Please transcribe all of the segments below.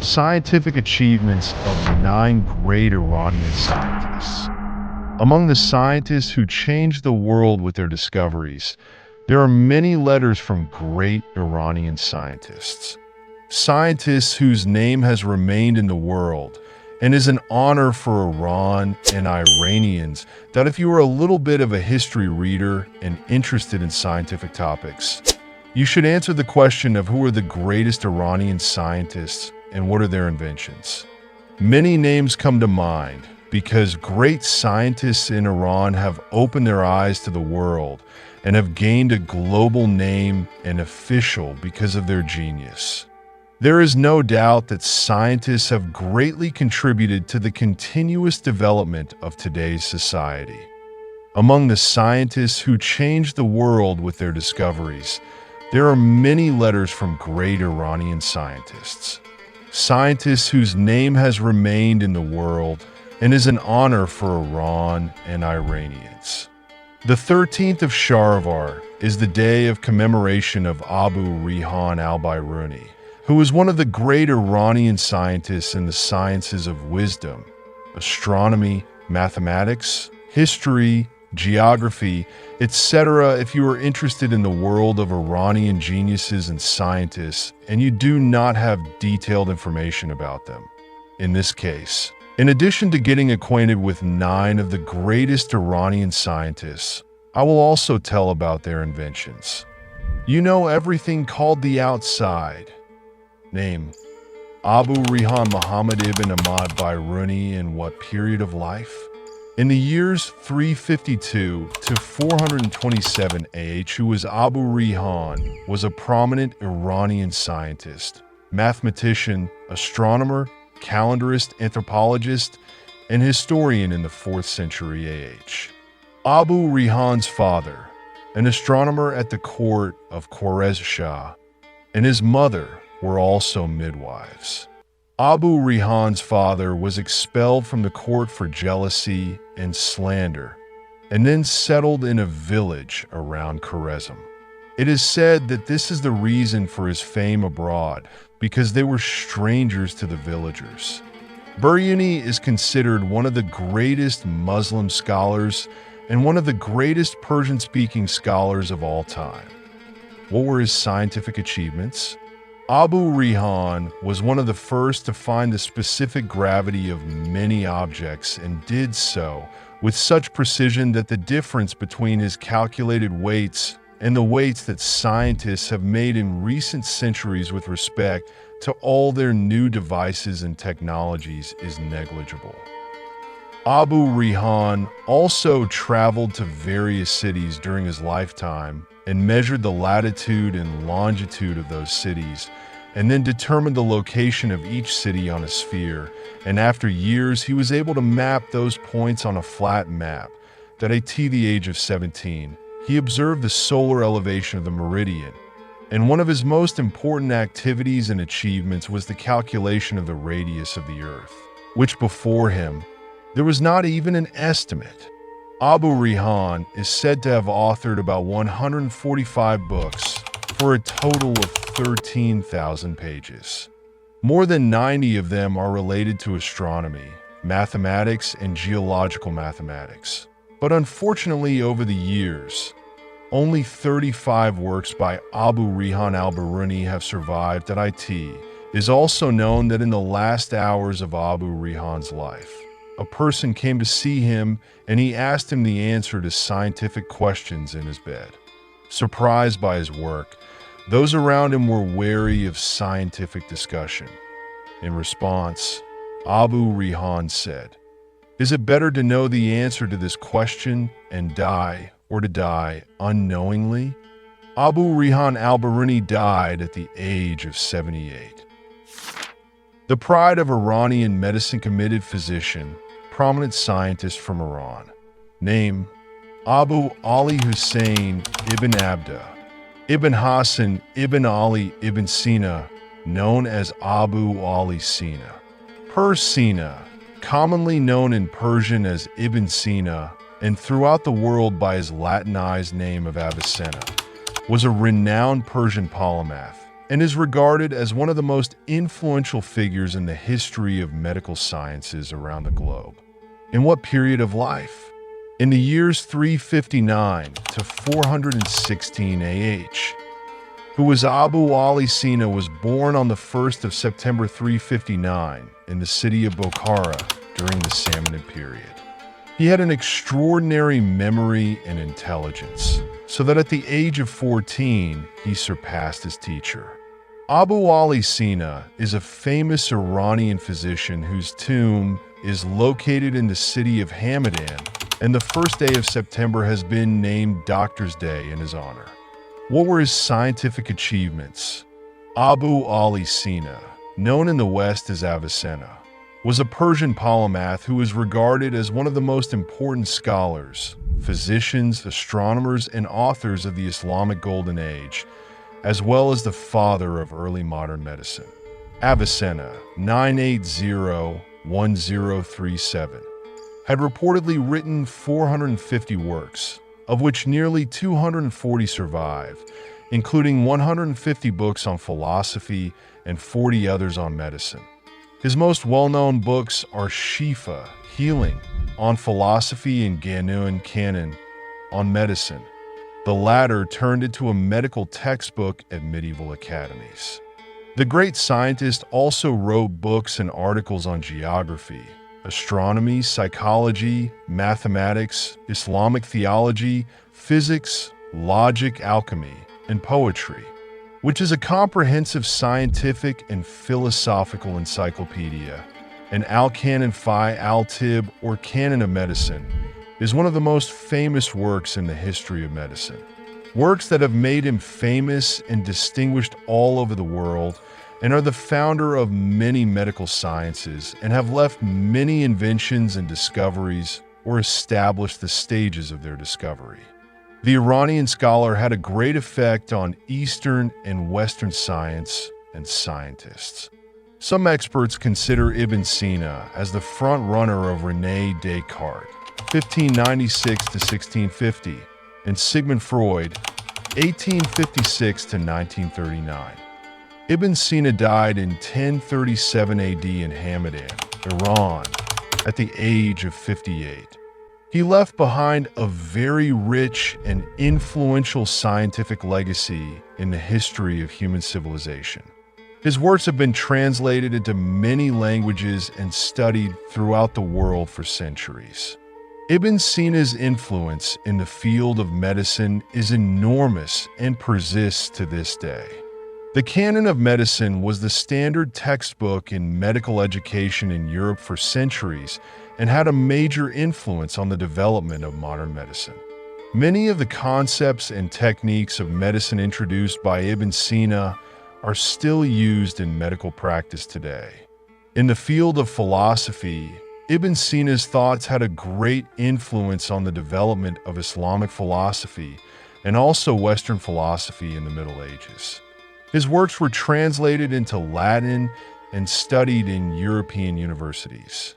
Scientific achievements of 9 great Iranian scientists. Among the scientists who changed the world with their discoveries, there are many letters from great Iranian scientists. Scientists whose name has remained in the world, and is an honor for Iran and Iranians that if you are a little bit of a history reader and interested in scientific topics, you should answer the question of who are the greatest Iranian scientists and what are their inventions. Many names come to mind because great scientists in Iran have opened their eyes to the world and have gained a global name and official because of their genius. There is no doubt that scientists have greatly contributed to the continuous development of today's society. Among the scientists who changed the world with their discoveries, there are many letters from great Iranian scientists. Scientists whose name has remained in the world and is an honor for Iran and Iranians. The 13th of Shahrivar is the day of commemoration of Abu Rihan al-Biruni, who was one of the great Iranian scientists in the sciences of wisdom, astronomy, mathematics, history, geography, etc. If you are interested in the world of Iranian geniuses and scientists and you do not have detailed information about them. In this case, in addition to getting acquainted with 9 of the greatest Iranian scientists, I will also tell about their inventions. You know everything called the outside. Name: Abu Rihan Muhammad ibn Ahmad Biruni in what period of life? In the years 352 to 427 AH, who was Abu Rihan, was a prominent Iranian scientist, mathematician, astronomer, calendarist, anthropologist, and historian in the 4th century AH. Abu Rihan's father, an astronomer at the court of Khwarez Shah, and his mother were also midwives. Abu Rihan's father was expelled from the court for jealousy and slander, and then settled in a village around Kharazmi. It is said that this is the reason for his fame abroad, because they were strangers to the villagers. Biruni is considered one of the greatest Muslim scholars and one of the greatest Persian-speaking scholars of all time. What were his scientific achievements? Abu Rihan was one of the first to find the specific gravity of many objects and did so with such precision that the difference between his calculated weights and the weights that scientists have made in recent centuries with respect to all their new devices and technologies is negligible. Abu Rihan also traveled to various cities during his lifetime and measured the latitude and longitude of those cities, and then determined the location of each city on a sphere, and after years he was able to map those points on a flat map that at the age of 17, he observed the solar elevation of the meridian, and one of his most important activities and achievements was the calculation of the radius of the Earth, which before him, there was not even an estimate. Abu Rihan is said to have authored about 145 books for a total of 13,000 pages. More than 90 of them are related to astronomy, mathematics, and geological mathematics. But unfortunately, over the years, only 35 works by Abu Rihan al-Biruni have survived at IT. It is also known that in the last hours of Abu Rihan's life, a person came to see him and he asked him the answer to scientific questions in his bed. Surprised by his work, those around him were wary of scientific discussion. In response, Abu Rihan said, "Is it better to know the answer to this question and die, or to die unknowingly?" Abu Rihan al-Biruni died at the age of 78. The pride of Iranian medicine, committed physician, prominent scientist from Iran. Name: Abu Ali Hussein Ibn Abda, Ibn Hassan Ibn Ali Ibn Sina, known as Abu Ali Sina. Sina, commonly known in Persian as Ibn Sina and throughout the world by his Latinized name of Avicenna, was a renowned Persian polymath, and is regarded as one of the most influential figures in the history of medical sciences around the globe. In what period of life? In the years 359 to 416 AH, who was Abu Ali Sina, was born on the 1st of September 359 in the city of Bokhara during the Samanid period. He had an extraordinary memory and intelligence, so that at the age of 14, he surpassed his teacher. Abu Ali Sina is a famous Iranian physician whose tomb is located in the city of Hamadan, and the first day of September has been named Doctor's Day in his honor. What were his scientific achievements? Abu Ali Sina, known in the West as Avicenna, was a Persian polymath who is regarded as one of the most important scholars, physicians, astronomers, and authors of the Islamic Golden Age, as well as the father of early modern medicine. Avicenna, 980-1037, had reportedly written 450 works, of which nearly 240 survive, including 150 books on philosophy and 40 others on medicine. His most well-known books are Shifa, Healing, on philosophy, and Ganun Canon, on medicine. The latter turned into a medical textbook at medieval academies. The great scientist also wrote books and articles on geography, astronomy, psychology, mathematics, Islamic theology, physics, logic, alchemy, and poetry, which is a comprehensive scientific and philosophical encyclopedia. An Al-Canon fi al-Tib, or Canon of Medicine, is one of the most famous works in the history of medicine. Works that have made him famous and distinguished all over the world, and are the founder of many medical sciences, and have left many inventions and discoveries, or established the stages of their discovery. The Iranian scholar had a great effect on Eastern and Western science and scientists. Some experts consider Ibn Sina as the front-runner of René Descartes, 1596 to 1650, and Sigmund Freud, 1856 to 1939. Ibn Sina died in 1037 AD in Hamadan, Iran, at the age of 58. He left behind a very rich and influential scientific legacy in the history of human civilization. His works have been translated into many languages and studied throughout the world for centuries. Ibn Sina's influence in the field of medicine is enormous and persists to this day. The Canon of Medicine was the standard textbook in medical education in Europe for centuries and had a major influence on the development of modern medicine. Many of the concepts and techniques of medicine introduced by Ibn Sina are still used in medical practice today. In the field of philosophy, Ibn Sina's thoughts had a great influence on the development of Islamic philosophy and also Western philosophy in the Middle Ages. His works were translated into Latin and studied in European universities.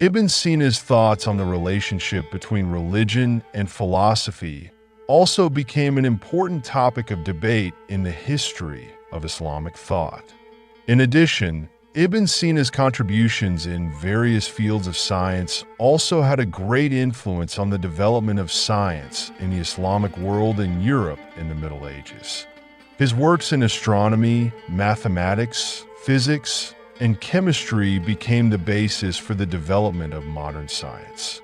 Ibn Sina's thoughts on the relationship between religion and philosophy also became an important topic of debate in the history of Islamic thought. In addition, Ibn Sina's contributions in various fields of science also had a great influence on the development of science in the Islamic world and Europe in the Middle Ages. His works in astronomy, mathematics, physics, and chemistry became the basis for the development of modern science.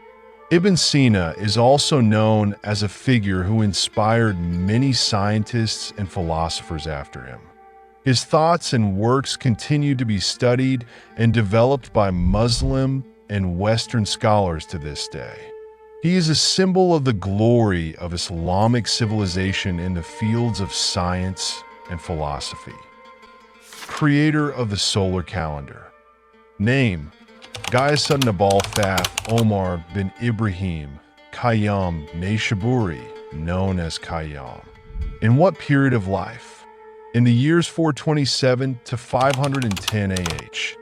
Ibn Sina is also known as a figure who inspired many scientists and philosophers after him. His thoughts and works continue to be studied and developed by Muslim and Western scholars to this day. He is a symbol of the glory of Islamic civilization in the fields of science and philosophy. Creator of the solar calendar. Name: Ghiasuddin Abolfath Omar bin Ibrahim Khayyam Neyshabouri, known as Khayyam. In what period of life? In the years 427 to 510 AH.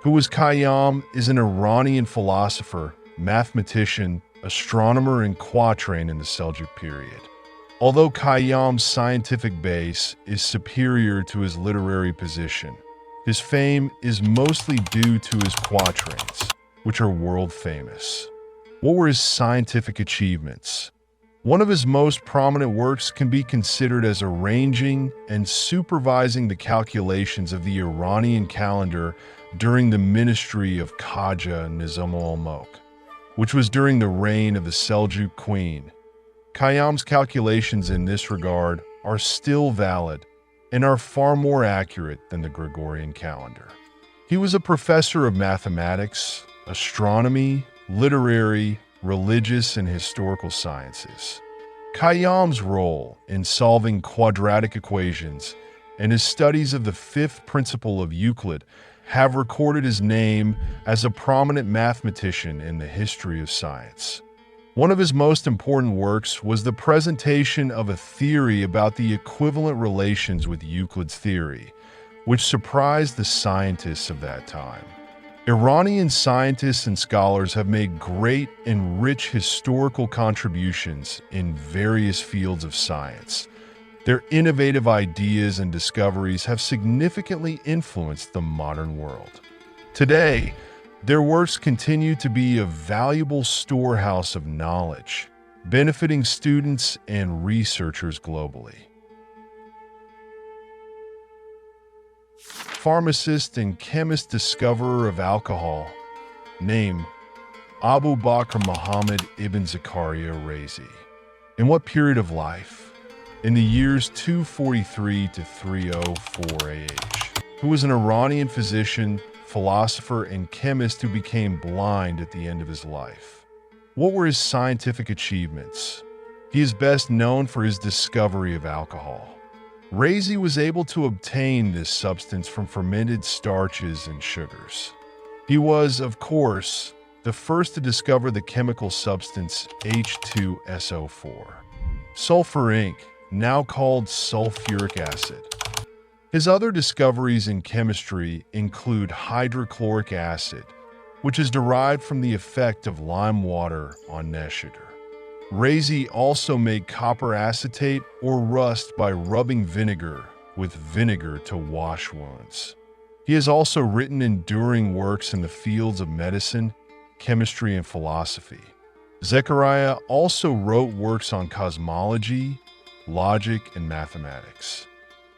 Who was Khayyam is an Iranian philosopher, mathematician, astronomer, and quatrain in the Seljuk period. Although Khayyam's scientific base is superior to his literary position, his fame is mostly due to his quatrains, which are world famous. What were his scientific achievements? One of his most prominent works can be considered as arranging and supervising the calculations of the Iranian calendar during the ministry of Khaja Nizam-ul-Mulk, which was during the reign of the Seljuk queen. Khayyam's calculations in this regard are still valid and are far more accurate than the Gregorian calendar. He was a professor of mathematics, astronomy, literary, religious, and historical sciences. Khayyam's role in solving quadratic equations and his studies of the fifth principle of Euclid have recorded his name as a prominent mathematician in the history of science. One of his most important works was the presentation of a theory about the equivalent relations with Euclid's theory, which surprised the scientists of that time. Iranian scientists and scholars have made great and rich historical contributions in various fields of science. Their innovative ideas and discoveries have significantly influenced the modern world. Today, their works continue to be a valuable storehouse of knowledge, benefiting students and researchers globally. Pharmacist and chemist discoverer of alcohol. Name: Abu Bakr Muhammad ibn Zakaria Razi. In what period of life? In the years 243 to 304 AH. Who was an Iranian physician, philosopher, and chemist who became blind at the end of his life. What were his scientific achievements? He is best known for his discovery of alcohol. Razi was able to obtain this substance from fermented starches and sugars. He was, of course, the first to discover the chemical substance H2SO4, sulfur ink, now called sulfuric acid. His other discoveries in chemistry include hydrochloric acid, which is derived from the effect of lime water on nesugar. Razi also made copper acetate or rust by rubbing vinegar with vinegar to wash wounds. He has also written enduring works in the fields of medicine, chemistry, and philosophy. Zakaria also wrote works on cosmology, logic, and mathematics.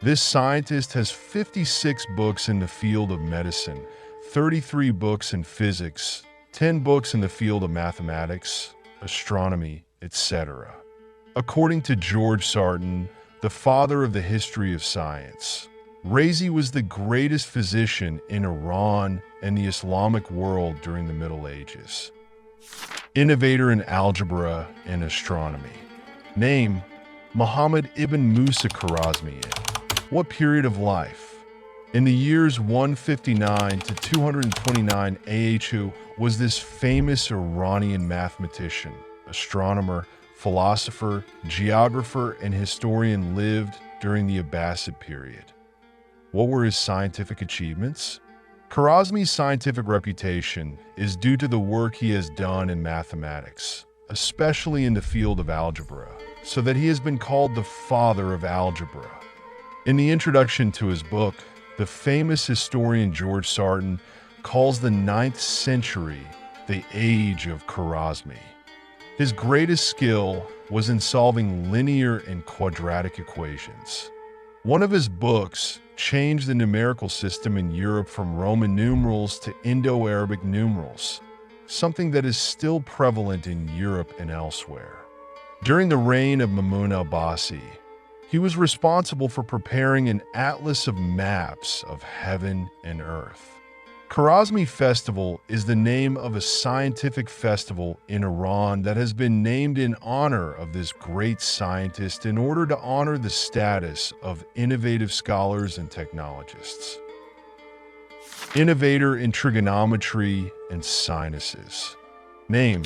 This scientist has 56 books in the field of medicine, 33 books in physics, 10 books in the field of mathematics, astronomy, etc. According to George Sarton, the father of the history of science, Razi was the greatest physician in Iran and the Islamic world during the Middle Ages. Innovator in algebra and astronomy. Name: Muhammad ibn Musa Kharazmi. What period of life? In the years 159 to 229 AH. Who was this famous Iranian mathematician, astronomer, philosopher, geographer, and historian lived during the Abbasid period? What were his scientific achievements? Kharazmi's scientific reputation is due to the work he has done in mathematics, especially in the field of algebra, so that he has been called the father of algebra. In the introduction to his book, the famous historian George Sarton calls the 9th century the age of Kharazmi. His greatest skill was in solving linear and quadratic equations. One of his books changed the numerical system in Europe from Roman numerals to Indo-Arabic numerals, something that is still prevalent in Europe and elsewhere. During the reign of Ma'mun al-Abbasi, he was responsible for preparing an atlas of maps of heaven and earth. Kharazmi Festival is the name of a scientific festival in Iran that has been named in honor of this great scientist in order to honor the status of innovative scholars and technologists. Innovator in trigonometry and sinuses. Name: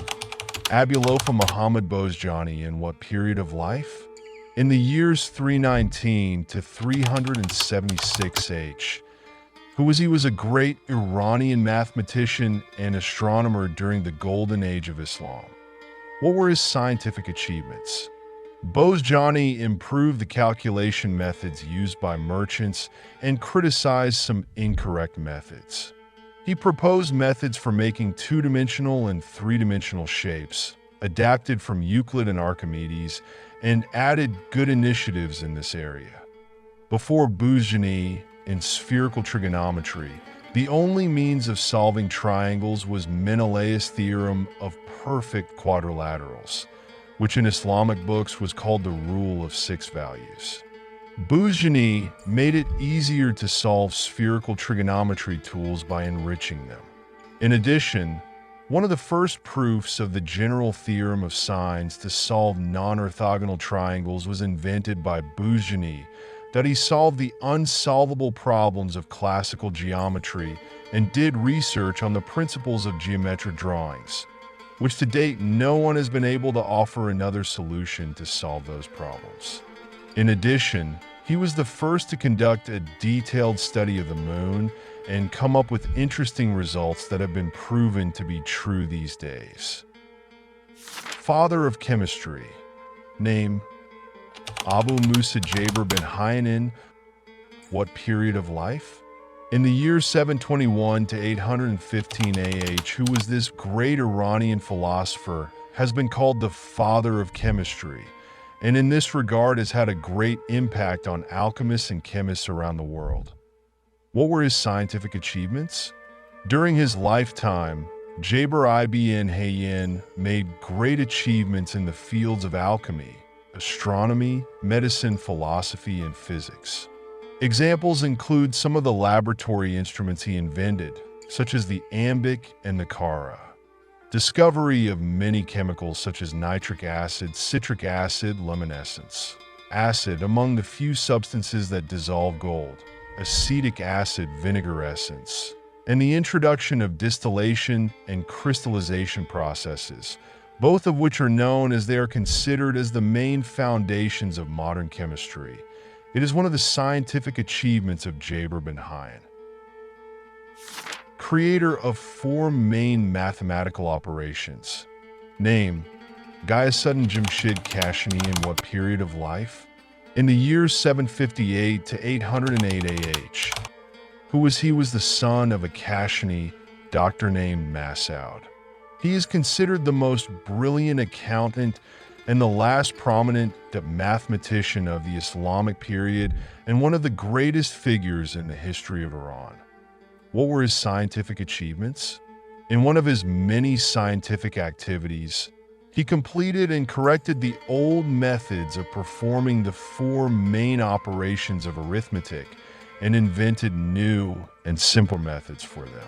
Abulofa Muhammad Bozjani. In what period of life? In the years 319 to 376 H. He was a great Iranian mathematician and astronomer during the Golden Age of Islam. What were his scientific achievements? Bozjani improved the calculation methods used by merchants and criticized some incorrect methods. He proposed methods for making two-dimensional and three-dimensional shapes, adapted from Euclid and Archimedes, and added good initiatives in this area. Before Bozjani, in spherical trigonometry, the only means of solving triangles was Menelaus' theorem of perfect quadrilaterals, which in Islamic books was called the rule of 6 values. Bozjani made it easier to solve spherical trigonometry tools by enriching them. In addition, one of the first proofs of the general theorem of sines to solve non-orthogonal triangles was invented by Bozjani, that he solved the unsolvable problems of classical geometry and did research on the principles of geometric drawings, which to date no one has been able to offer another solution to solve those problems. In addition, he was the first to conduct a detailed study of the moon and come up with interesting results that have been proven to be true these days. Father of chemistry. Name: Abu Musa Jabir bin Hayyan. What period of life? In the year 721 to 815 AH, who was this great Iranian philosopher, has been called the father of chemistry, and in this regard has had a great impact on alchemists and chemists around the world. What were his scientific achievements? During his lifetime, Jabir ibn Hayyan made great achievements in the fields of alchemy, astronomy, medicine, philosophy, and physics. Examples include some of the laboratory instruments he invented, such as the alembic and the kara. Discovery of many chemicals such as nitric acid, citric acid, lemon essence, acid among the few substances that dissolve gold, acetic acid, vinegar essence, and the introduction of distillation and crystallization processes, both of which are known as they are considered as the main foundations of modern chemistry. It is one of the scientific achievements of Jabir bin Hayyan. Creator of 4 main mathematical operations. Name: Ghiasuddin Jamshid Kashani. In what period of life? In the years 758 to 808 AH. Who was he? Was the son of a Kashani doctor named Masoud. He is considered the most brilliant accountant and the last prominent mathematician of the Islamic period and one of the greatest figures in the history of Iran. What were his scientific achievements? In one of his many scientific activities, he completed and corrected the old methods of performing the 4 main operations of arithmetic and invented new and simpler methods for them.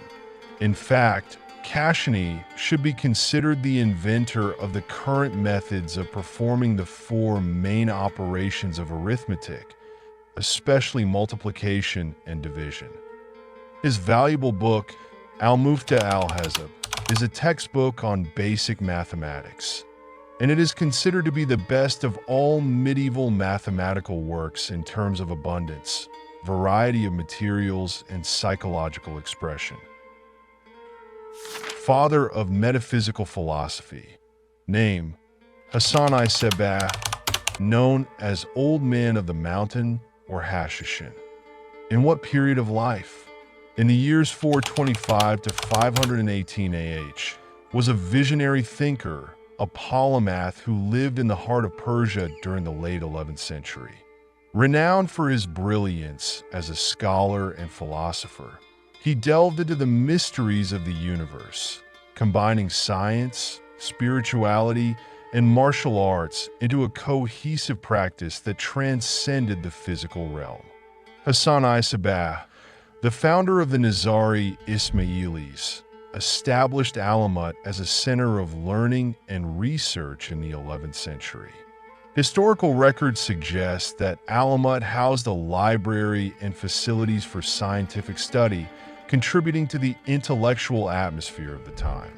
In fact, Kashani should be considered the inventor of the current methods of performing the 4 main operations of arithmetic, especially multiplication and division. His valuable book, Al-Mufta al-Hazab, is a textbook on basic mathematics, and it is considered to be the best of all medieval mathematical works in terms of abundance, variety of materials, and psychological expression. Father of metaphysical philosophy. Name: Hassan I Sabbah, known as Old Man of the Mountain or Hashishin. In what period of life? In the years 425 to 518 AH, was a visionary thinker, a polymath who lived in the heart of Persia during the late 11th century. Renowned for his brilliance as a scholar and philosopher, he delved into the mysteries of the universe, combining science, spirituality, and martial arts into a cohesive practice that transcended the physical realm. Hassan I Sabbah, the founder of the Nizari Ismailis, established Ahmad as a center of learning and research in the 11th century. Historical records suggest that Ahmad housed a library and facilities for scientific study, contributing to the intellectual atmosphere of the time.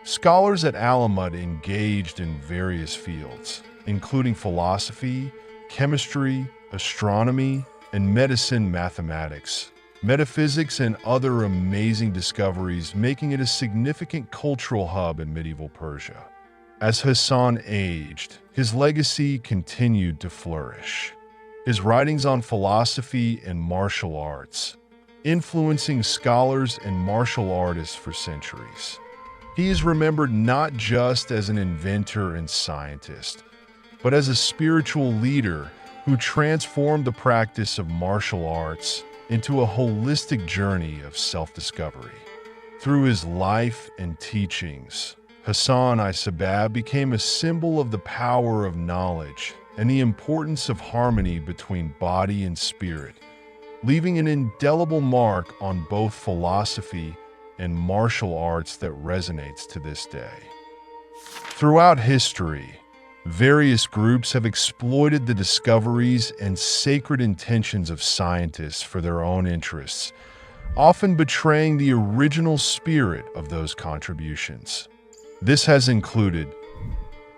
Scholars at Ahmad engaged in various fields, including philosophy, chemistry, astronomy, and medicine, mathematics, metaphysics, and other amazing discoveries, making it a significant cultural hub in medieval Persia. As Hassan aged, his legacy continued to flourish. His writings on philosophy and martial arts, influencing scholars and martial artists for centuries. He is remembered not just as an inventor and scientist, but as a spiritual leader who transformed the practice of martial arts into a holistic journey of self-discovery. Through his life and teachings, Hassan ibn Abda became a symbol of the power of knowledge and the importance of harmony between body and spirit, leaving an indelible mark on both philosophy and martial arts that resonates to this day. Throughout history, various groups have exploited the discoveries and sacred intentions of scientists for their own interests, often betraying the original spirit of those contributions. This has included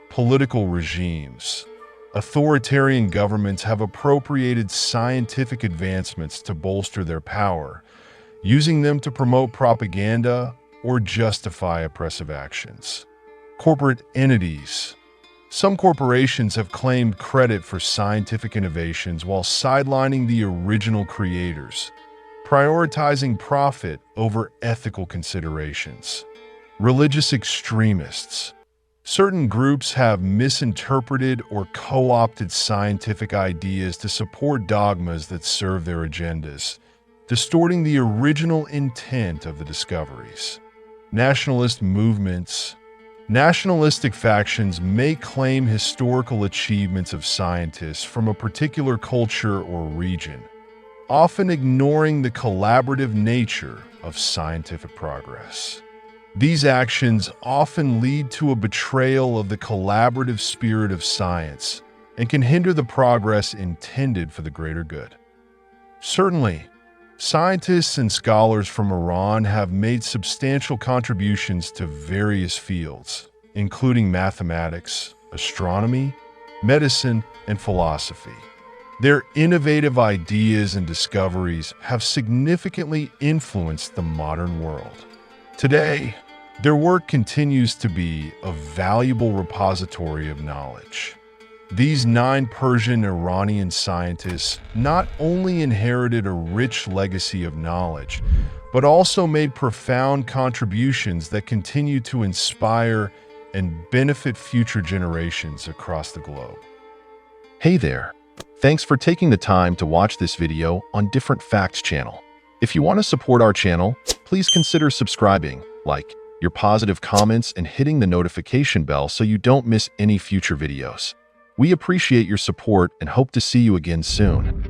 political regimes. Authoritarian governments have appropriated scientific advancements to bolster their power, using them to promote propaganda or justify oppressive actions. Corporate entities. Some corporations have claimed credit for scientific innovations while sidelining the original creators, prioritizing profit over ethical considerations. Religious extremists. Certain groups have misinterpreted or co-opted scientific ideas to support dogmas that serve their agendas, distorting the original intent of the discoveries. Nationalist movements. Nationalistic factions may claim historical achievements of scientists from a particular culture or region, often ignoring the collaborative nature of scientific progress. These actions often lead to a betrayal of the collaborative spirit of science and can hinder the progress intended for the greater good. Certainly, scientists and scholars from Iran have made substantial contributions to various fields, including mathematics, astronomy, medicine, and philosophy. Their innovative ideas and discoveries have significantly influenced the modern world. Today, their work continues to be a valuable repository of knowledge. These 9 Persian Iranian scientists not only inherited a rich legacy of knowledge, but also made profound contributions that continue to inspire and benefit future generations across the globe. Hey there! Thanks for taking the time to watch this video on Different Facts channel. If you want to support our channel, please consider subscribing, your positive comments, and hitting the notification bell so you don't miss any future videos. We appreciate your support and hope to see you again soon.